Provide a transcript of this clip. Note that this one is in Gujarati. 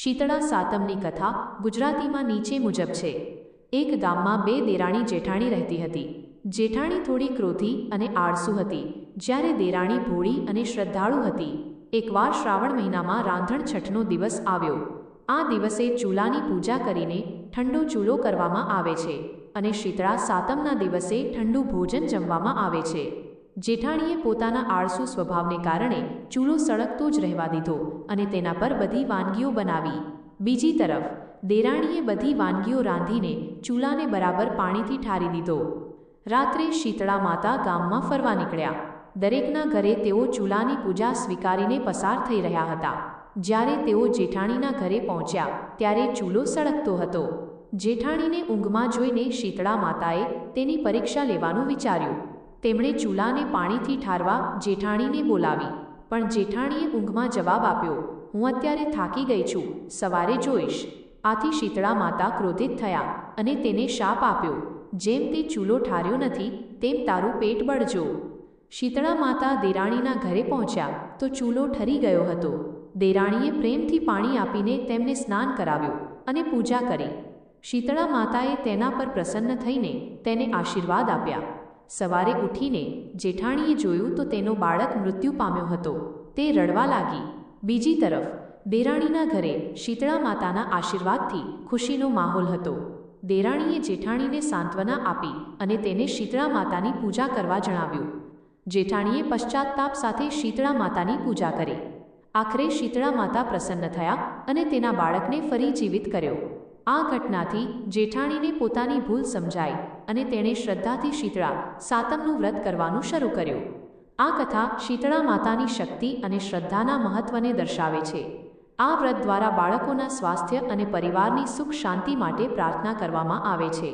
શીતળા સાતમની કથા ગુજરાતીમાં નીચે મુજબ છે। એક ગામમાં બે દેરાણી જેઠાણી રહેતી હતી। જેઠાણી થોડી ક્રોધી અને આળસુ હતી, જ્યારે દેરાણી ભોળી અને શ્રદ્ધાળુ હતી। એકવાર શ્રાવણ મહિનામાં રાંધણ છઠનો દિવસ આવ્યો। આ દિવસે ચૂલાની પૂજા કરીને ઠંડો ચૂલો કરવામાં આવે છે અને શીતળા સાતમના દિવસે ઠંડુ ભોજન જમવામાં આવે છે। જેઠાણીએ પોતાના આળસુ સ્વભાવને કારણે ચૂલો સળગતો જ રહેવા દીધો અને તેના પર બધી વાનગીઓ બનાવી। બીજી તરફ દેરાણીએ બધી વાનગીઓ રાંધીને ચૂલાને બરાબર પાણીથી ઠારી દીધો। રાત્રે શીતળા માતા ગામમાં ફરવા નીકળ્યા। દરેકના ઘરે તેઓ ચૂલાની પૂજા સ્વીકારીને પસાર થઈ રહ્યા હતા। જ્યારે તેઓ જેઠાણીના ઘરે પહોંચ્યા ત્યારે ચૂલો સળગતો હતો। જેઠાણીને ઊંઘમાં જોઈને શીતળા માતાએ તેની પરીક્ષા લેવાનું વિચાર્યું। તેમણે ચૂલાને પાણીથી ઠારવા જેઠાણીને બોલાવી, પણ જેઠાણીએ ઊંઘમાં જવાબ આપ્યો, હું અત્યારે થાકી ગઈ છું, સવારે જોઈશ। આથી શીતળા માતા ક્રોધિત થયા અને તેને શાપ આપ્યો, જેમ તે ચૂલો ઠાર્યો નથી તેમ તારું પેટ બળજો। શીતળા માતા દેરાણીના ઘરે પહોંચ્યા તો ચૂલો ઠરી ગયો હતો। દેરાણીએ પ્રેમથી પાણી આપીને તેમને સ્નાન કરાવ્યું અને પૂજા કરી। શીતળા માતાએ તેના પર પ્રસન્ન થઈને તેને આશીર્વાદ આપ્યા। સવારે ઉઠીને જેઠાણીએ જોયું તો તેનો બાળક મૃત્યુ પામ્યો હતો। તે રડવા લાગી। બીજી તરફ દેરાણીના ઘરે શીતળા માતાના આશીર્વાદથી ખુશીનો માહોલ હતો। દેરાણીએ જેઠાણીને સાંત્વના આપી અને તેને શીતળા માતાની પૂજા કરવા જણાવ્યું। જેઠાણીએ પશ્ચાતાપ સાથે શીતળા માતાની પૂજા કરી। આખરે શીતળા માતા પ્રસન્ન થયા અને તેના બાળકને ફરી જીવિત કર્યો। આ ઘટનાથી જેઠાણીને પોતાની ભૂલ સમજાઈ અને તેણે શ્રદ્ધાથી શીતળા સાતમનું વ્રત કરવાનું શરૂ કર્યું। આ કથા શીતળા માતાની શક્તિ અને શ્રદ્ધાના મહત્વને દર્શાવે છે। આ વ્રત દ્વારા બાળકોના સ્વાસ્થ્ય અને પરિવારની સુખ શાંતિ માટે પ્રાર્થના કરવામાં આવે છે।